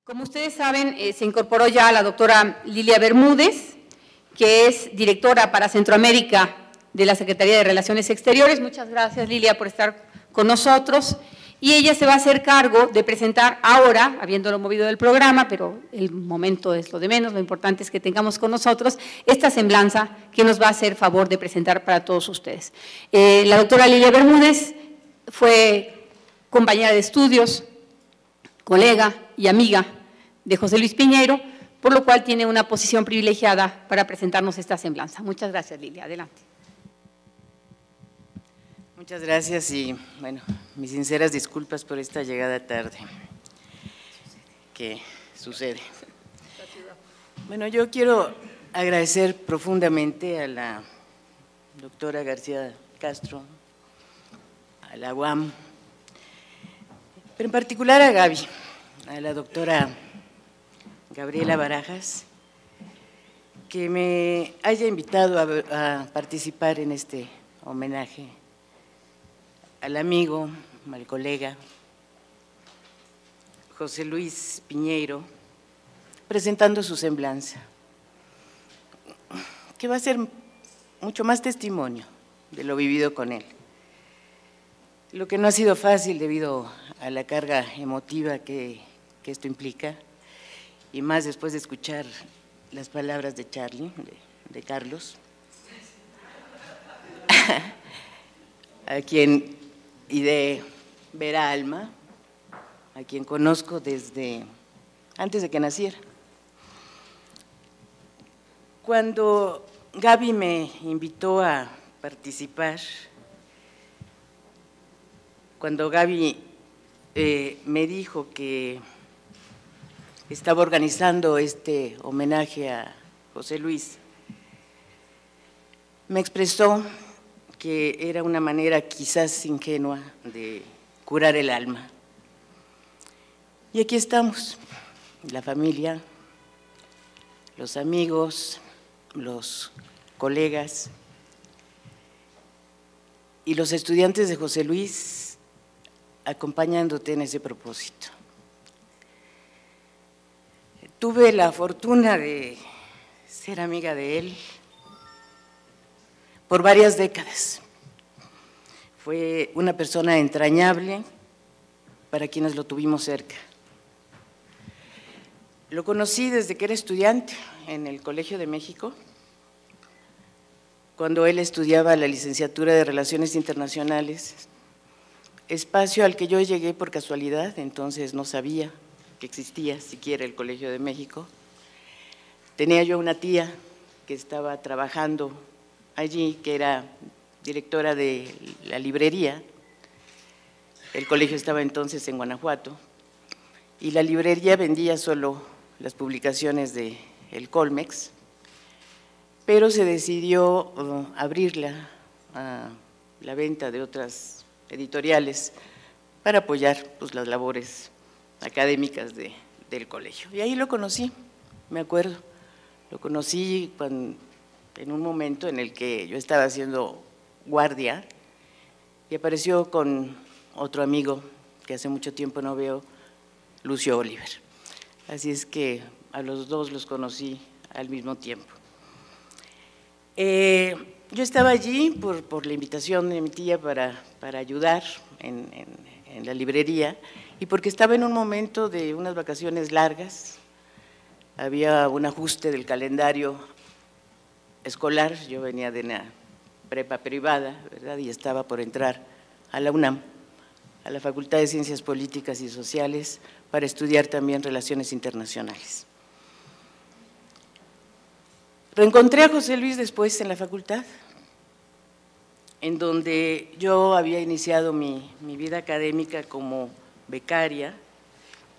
Como ustedes saben, se incorporó ya la doctora Lilia Bermúdez, que es directora para Centroamérica de la Secretaría de Relaciones Exteriores. Muchas gracias, Lilia, por estar con nosotros. Y ella se va a hacer cargo de presentar ahora, habiéndolo movido del programa, pero el momento es lo de menos, lo importante es que tengamos con nosotros esta semblanza que nos va a hacer favor de presentar para todos ustedes. La doctora Lilia Bermúdez fue compañera de estudios, colega y amiga de José Luis Piñeiro, por lo cual tiene una posición privilegiada para presentarnos esta semblanza. Muchas gracias, Lilia. Adelante. Muchas gracias y, bueno, mis sinceras disculpas por esta llegada tarde que sucede. Bueno, yo quiero agradecer profundamente a la doctora García Castro, a la UAM, pero en particular a Gaby, a la doctora Gabriela Barajas, que me haya invitado a participar en este homenaje al amigo, al colega José Luis Piñeiro, presentando su semblanza, que va a ser mucho más testimonio de lo vivido con él. Lo que no ha sido fácil debido a la carga emotiva que esto implica, y más después de escuchar las palabras de Charlie, de Carlos, a quien, y de Vera Alma, a quien conozco desde antes de que naciera. Cuando Gaby me invitó a participar, cuando Gaby me dijo que estaba organizando este homenaje a José Luis, me expresó que era una manera quizás ingenua de curar el alma. Y aquí estamos, la familia, los amigos, los colegas y los estudiantes de José Luis acompañándote en ese propósito. Tuve la fortuna de ser amiga de él por varias décadas. Fue una persona entrañable para quienes lo tuvimos cerca. Lo conocí desde que era estudiante en el Colegio de México, cuando él estudiaba la licenciatura de Relaciones Internacionales, espacio al que yo llegué por casualidad, entonces no sabía que existía siquiera el Colegio de México. Tenía yo una tía que estaba trabajando allí, que era directora de la librería. El colegio estaba entonces en Guanajuato y la librería vendía solo las publicaciones de el Colmex, pero se decidió abrirla a la venta de otras editoriales para apoyar pues, las labores académicas del colegio. Y ahí lo conocí, me acuerdo, lo conocí en un momento en el que yo estaba haciendo guardia y apareció con otro amigo que hace mucho tiempo no veo, Lucio Oliver. Así es que a los dos los conocí al mismo tiempo. Yo estaba allí por la invitación de mi tía para ayudar en la librería y porque estaba en un momento de unas vacaciones largas, había un ajuste del calendario escolar, yo venía de una prepa privada, ¿verdad? Y estaba por entrar a la UNAM, a la Facultad de Ciencias Políticas y Sociales, para estudiar también Relaciones Internacionales. Reencontré a José Luis después en la facultad, en donde yo había iniciado mi vida académica como becaria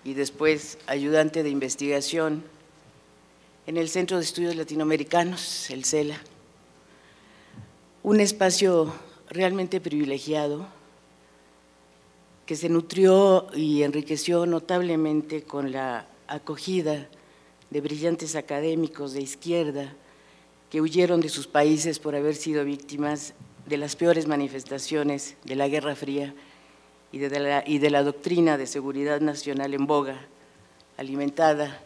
y después ayudante de investigación en el Centro de Estudios Latinoamericanos, el CELA, un espacio realmente privilegiado que se nutrió y enriqueció notablemente con la acogida de brillantes académicos de izquierda que huyeron de sus países por haber sido víctimas de las peores manifestaciones de la Guerra Fría y de la doctrina de seguridad nacional en boga alimentada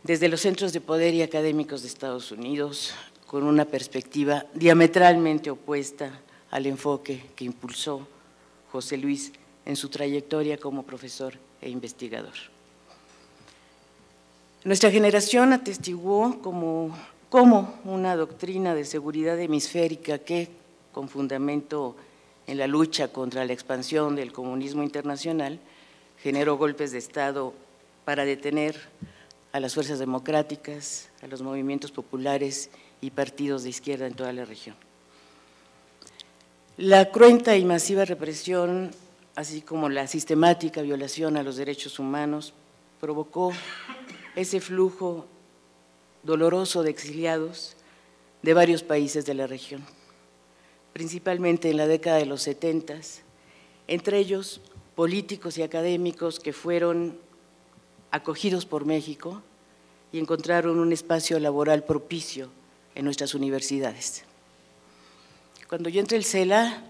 desde los centros de poder y académicos de Estados Unidos, con una perspectiva diametralmente opuesta al enfoque que impulsó José Luis en su trayectoria como profesor e investigador. Nuestra generación atestiguó como una doctrina de seguridad hemisférica que, con fundamento en la lucha contra la expansión del comunismo internacional, generó golpes de Estado para detener a las fuerzas democráticas, a los movimientos populares y partidos de izquierda en toda la región. La cruenta y masiva represión, así como la sistemática violación a los derechos humanos, provocó ese flujo doloroso de exiliados de varios países de la región, principalmente en la década de los 70, entre ellos políticos y académicos que fueron acogidos por México y encontraron un espacio laboral propicio en nuestras universidades. Cuando yo entré al CELA,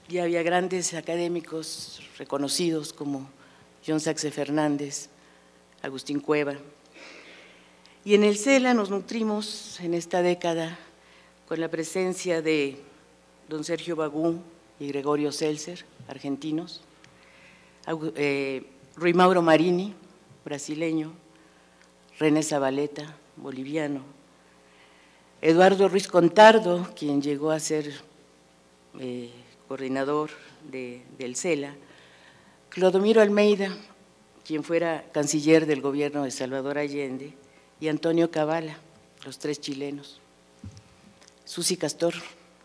ya había grandes académicos reconocidos como John Saxe Fernández, Agustín Cueva, y en el CELA nos nutrimos en esta década con la presencia de don Sergio Bagú y Gregorio Seltzer, argentinos, Rui Mauro Marini, brasileño, René Zavaleta, boliviano, Eduardo Ruiz Contardo, quien llegó a ser coordinador del CELA, Clodomiro Almeida, quien fuera canciller del gobierno de Salvador Allende, y Antonio Cavala, los tres chilenos, Susi Castor,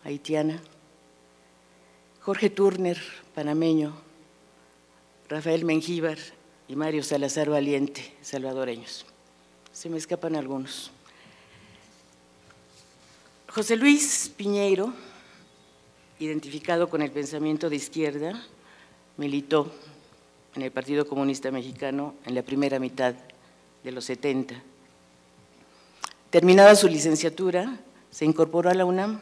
haitiana, Jorge Turner, panameño, Rafael Mengíbar y Mario Salazar Valiente, salvadoreños. Se me escapan algunos. José Luis Piñeiro, identificado con el pensamiento de izquierda, militó en el Partido Comunista Mexicano en la primera mitad de los 70. Terminada su licenciatura, se incorporó a la UNAM,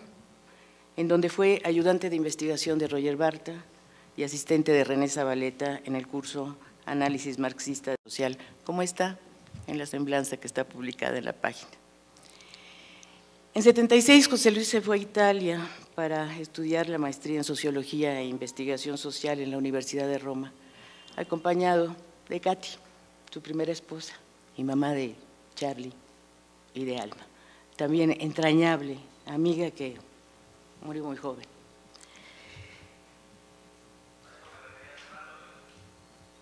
en donde fue ayudante de investigación de Roger Barta y asistente de René Zavaleta en el curso Análisis Marxista Social, como está en la semblanza que está publicada en la página. En 76, José Luis se fue a Italia para estudiar la maestría en Sociología e Investigación Social en la Universidad de Roma, acompañado de Katy, su primera esposa y mamá de Charlie y de Alma, también entrañable amiga que murió muy joven.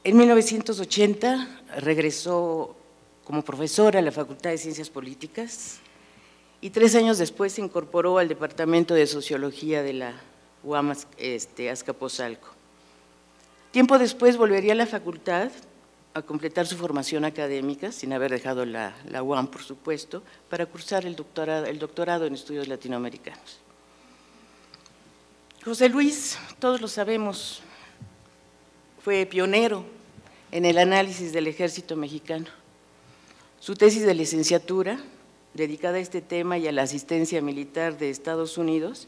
En 1980 regresó como profesora a la Facultad de Ciencias Políticas y 3 años después se incorporó al Departamento de Sociología de la UAM Azcapotzalco. Tiempo después volvería a la facultad a completar su formación académica, sin haber dejado la UAM, por supuesto, para cursar el doctorado en estudios latinoamericanos. José Luis, todos lo sabemos, fue pionero en el análisis del ejército mexicano. Su tesis de licenciatura, dedicada a este tema y a la asistencia militar de Estados Unidos,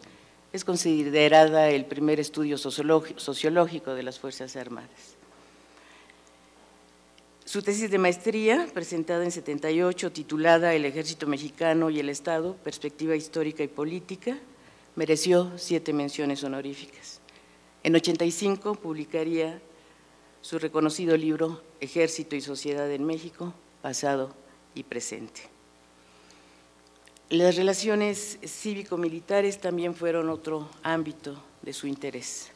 es considerada el primer estudio sociológico de las Fuerzas Armadas. Su tesis de maestría, presentada en 78, titulada El Ejército Mexicano y el Estado, Perspectiva Histórica y Política, mereció 7 menciones honoríficas. En 85 publicaría su reconocido libro Ejército y Sociedad en México, Pasado y Presente. Las relaciones cívico-militares también fueron otro ámbito de su interés.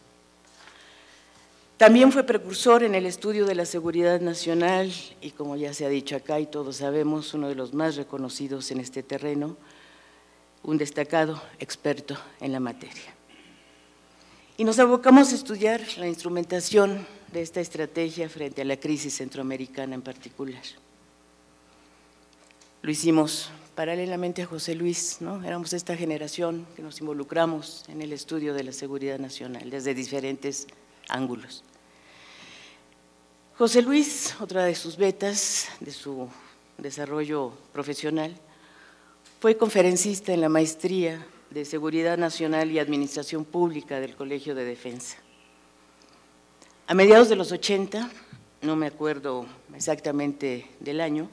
También fue precursor en el estudio de la seguridad nacional y, como ya se ha dicho acá y todos sabemos, uno de los más reconocidos en este terreno, un destacado experto en la materia. Y nos abocamos a estudiar la instrumentación de esta estrategia frente a la crisis centroamericana en particular. Lo hicimos paralelamente a José Luis, ¿no? Éramos esta generación que nos involucramos en el estudio de la seguridad nacional desde diferentes ángulos. José Luis, otra de sus vetas de su desarrollo profesional, fue conferencista en la maestría de Seguridad Nacional y Administración Pública del Colegio de Defensa. A mediados de los 80 no me acuerdo exactamente del año,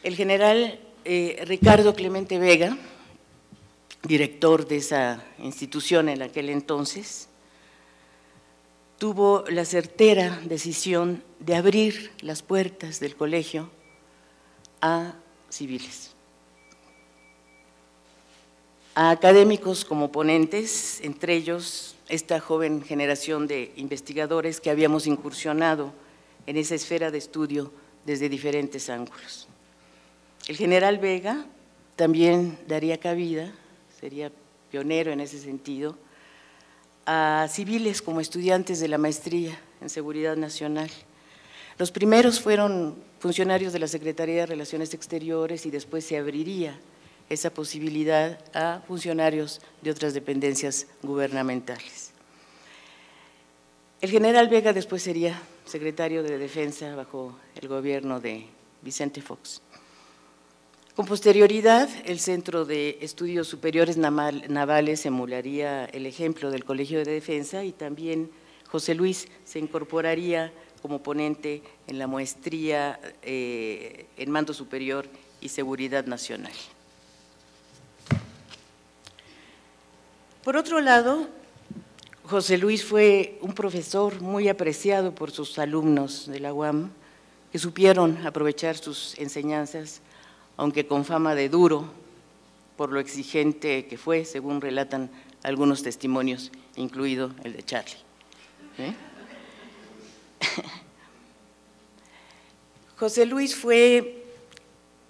el general Ricardo Clemente Vega, director de esa institución en aquel entonces, tuvo la certera decisión de abrir las puertas del colegio a civiles, a académicos como ponentes, entre ellos esta joven generación de investigadores que habíamos incursionado en esa esfera de estudio desde diferentes ángulos. El general Vega también daría cabida, sería pionero en ese sentido, a civiles como estudiantes de la maestría en Seguridad Nacional. Los primeros fueron funcionarios de la Secretaría de Relaciones Exteriores y después se abriría esa posibilidad a funcionarios de otras dependencias gubernamentales. El general Vega después sería secretario de Defensa bajo el gobierno de Vicente Fox. Con posterioridad, el Centro de Estudios Superiores Navales emularía el ejemplo del Colegio de Defensa y también José Luis se incorporaría como ponente en la maestría en Mando Superior y Seguridad Nacional. Por otro lado, José Luis fue un profesor muy apreciado por sus alumnos de la UAM, que supieron aprovechar sus enseñanzas, aunque con fama de duro, por lo exigente que fue, según relatan algunos testimonios, incluido el de Charlie. José Luis fue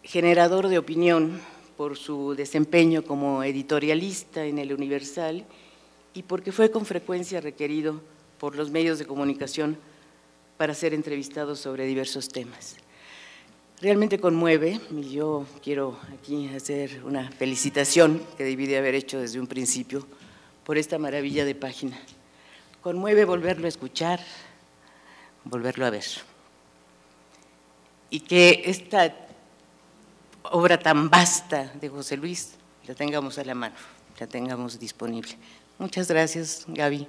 generador de opinión por su desempeño como editorialista en El Universal y porque fue con frecuencia requerido por los medios de comunicación para ser entrevistado sobre diversos temas. Realmente conmueve, y yo quiero aquí hacer una felicitación que debí de haber hecho desde un principio por esta maravilla de página. Conmueve volverlo a escuchar, volverlo a ver. Y que esta obra tan vasta de José Luis la tengamos a la mano, la tengamos disponible. Muchas gracias, Gaby,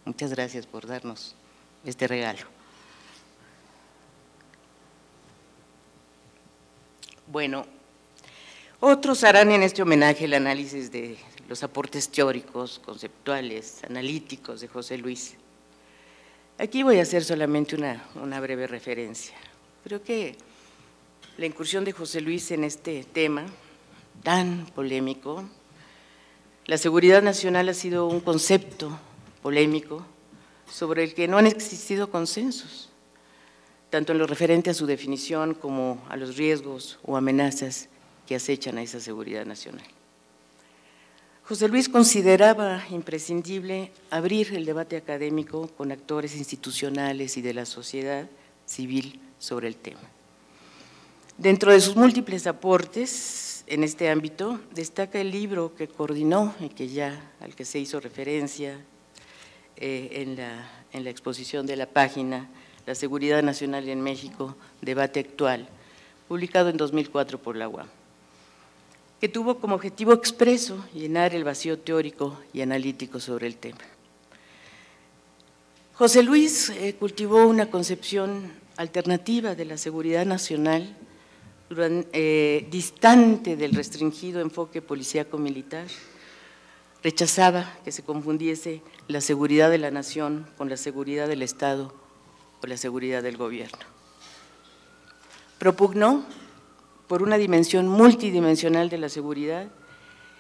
muchas gracias por darnos este regalo. Bueno, otros harán en este homenaje el análisis de los aportes teóricos, conceptuales, analíticos de José Luis. Aquí voy a hacer solamente una breve referencia. Creo que la incursión de José Luis en este tema tan polémico, la seguridad nacional ha sido un concepto polémico sobre el que no han existido consensos, tanto en lo referente a su definición como a los riesgos o amenazas que acechan a esa seguridad nacional. José Luis consideraba imprescindible abrir el debate académico con actores institucionales y de la sociedad civil sobre el tema. Dentro de sus múltiples aportes en este ámbito, destaca el libro que coordinó y al que se hizo referencia en la exposición de la página, La Seguridad Nacional en México, debate actual, publicado en 2004 por la UAM, que tuvo como objetivo expreso llenar el vacío teórico y analítico sobre el tema. José Luis cultivó una concepción alternativa de la seguridad nacional, distante del restringido enfoque policíaco-militar. Rechazaba que se confundiese la seguridad de la nación con la seguridad del Estado o la seguridad del gobierno. Propugnó por una dimensión multidimensional de la seguridad,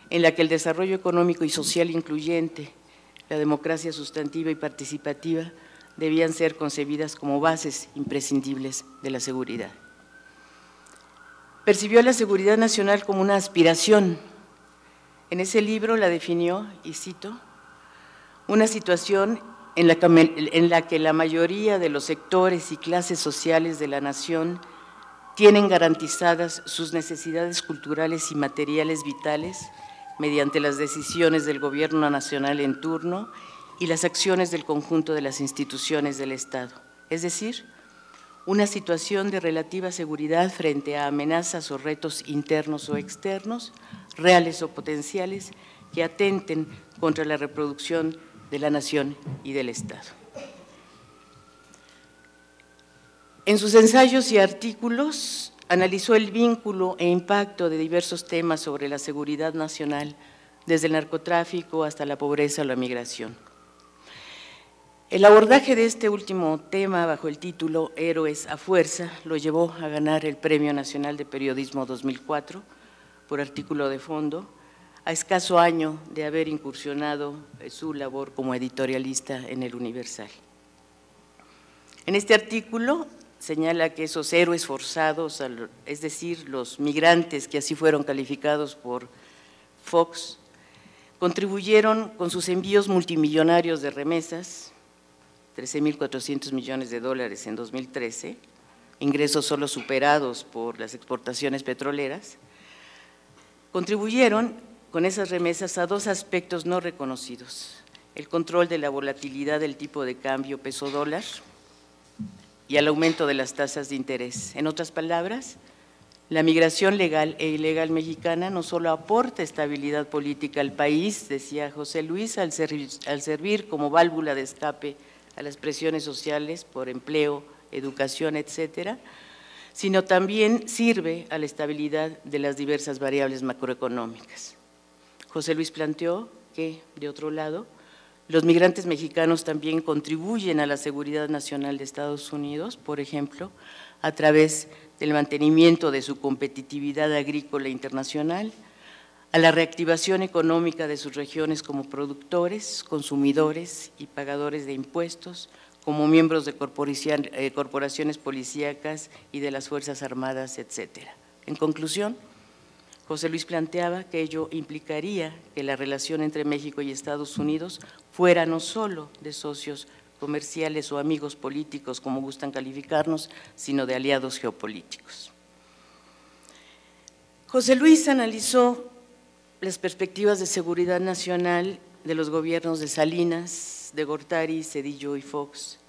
en la que el desarrollo económico y social incluyente, la democracia sustantiva y participativa debían ser concebidas como bases imprescindibles de la seguridad. Percibió la seguridad nacional como una aspiración. En ese libro la definió, y cito, una situación en la que la mayoría de los sectores y clases sociales de la nación tienen garantizadas sus necesidades culturales y materiales vitales mediante las decisiones del Gobierno nacional en turno y las acciones del conjunto de las instituciones del Estado, es decir, una situación de relativa seguridad frente a amenazas o retos internos o externos, reales o potenciales, que atenten contra la reproducción de la nación y del Estado. En sus ensayos y artículos analizó el vínculo e impacto de diversos temas sobre la seguridad nacional, desde el narcotráfico hasta la pobreza o la migración. El abordaje de este último tema bajo el título Héroes a Fuerza lo llevó a ganar el Premio Nacional de Periodismo 2004 por artículo de fondo, a escaso año de haber incursionado su labor como editorialista en El Universal. En este artículo señala que esos héroes forzados, es decir, los migrantes que así fueron calificados por Fox, contribuyeron con sus envíos multimillonarios de remesas, 13.400 millones de dólares en 2013, ingresos solo superados por las exportaciones petroleras, contribuyeron con esas remesas a dos aspectos no reconocidos: el control de la volatilidad del tipo de cambio peso-dólar y al aumento de las tasas de interés. En otras palabras, la migración legal e ilegal mexicana no solo aporta estabilidad política al país, decía José Luis, al servir como válvula de escape a las presiones sociales por empleo, educación, etcétera, sino también sirve a la estabilidad de las diversas variables macroeconómicas. José Luis planteó que, de otro lado, los migrantes mexicanos también contribuyen a la seguridad nacional de Estados Unidos, por ejemplo, a través del mantenimiento de su competitividad agrícola internacional, a la reactivación económica de sus regiones como productores, consumidores y pagadores de impuestos, como miembros de corporaciones policíacas y de las Fuerzas Armadas, etcétera. En conclusión, José Luis planteaba que ello implicaría que la relación entre México y Estados Unidos fuera no solo de socios comerciales o amigos políticos, como gustan calificarnos, sino de aliados geopolíticos. José Luis analizó las perspectivas de seguridad nacional de los gobiernos de Salinas, de Gortari, Zedillo y Fox.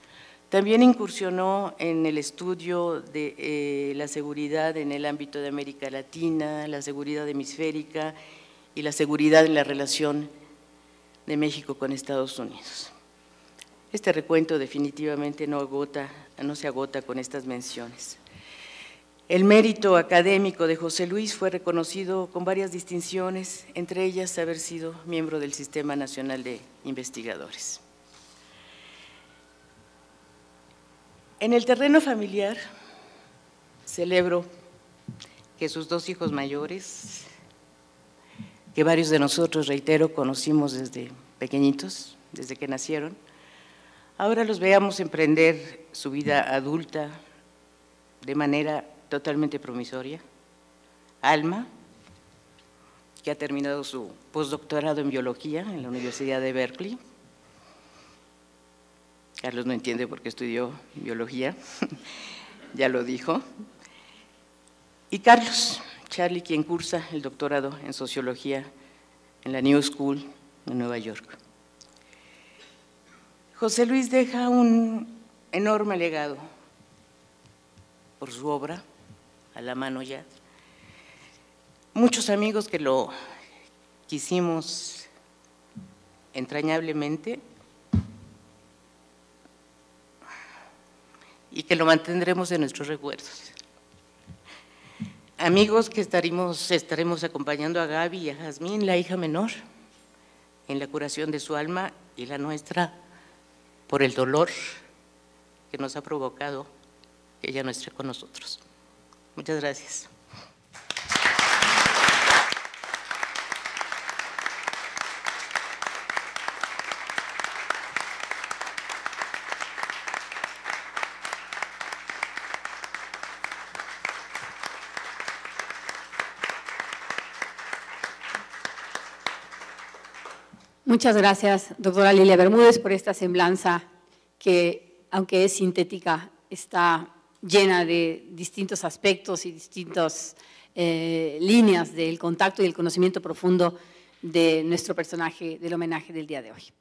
También incursionó en el estudio de la seguridad en el ámbito de América Latina, la seguridad hemisférica y la seguridad en la relación de México con Estados Unidos. Este recuento definitivamente no se agota con estas menciones. El mérito académico de José Luis fue reconocido con varias distinciones, entre ellas haber sido miembro del Sistema Nacional de Investigadores. En el terreno familiar, celebro que sus dos hijos mayores, que varios de nosotros, reitero, conocimos desde pequeñitos, desde que nacieron, ahora los veamos emprender su vida adulta de manera totalmente promisoria. Alma, que ha terminado su postdoctorado en biología en la Universidad de Berkeley. Carlos no entiende por qué estudió biología, ya lo dijo. Y Carlos, Charlie, quien cursa el doctorado en sociología en la New School de Nueva York. José Luis deja un enorme legado por su obra, a la mano ya. Muchos amigos que lo quisimos entrañablemente y que lo mantendremos en nuestros recuerdos. Amigos que estaremos acompañando a Gaby y a Jazmín, la hija menor, en la curación de su alma y la nuestra por el dolor que nos ha provocado que ella no esté con nosotros. Muchas gracias. Muchas gracias, doctora Lilia Bermúdez, por esta semblanza que, aunque es sintética, está llena de distintos aspectos y distintas líneas del contacto y el conocimiento profundo de nuestro personaje del homenaje del día de hoy.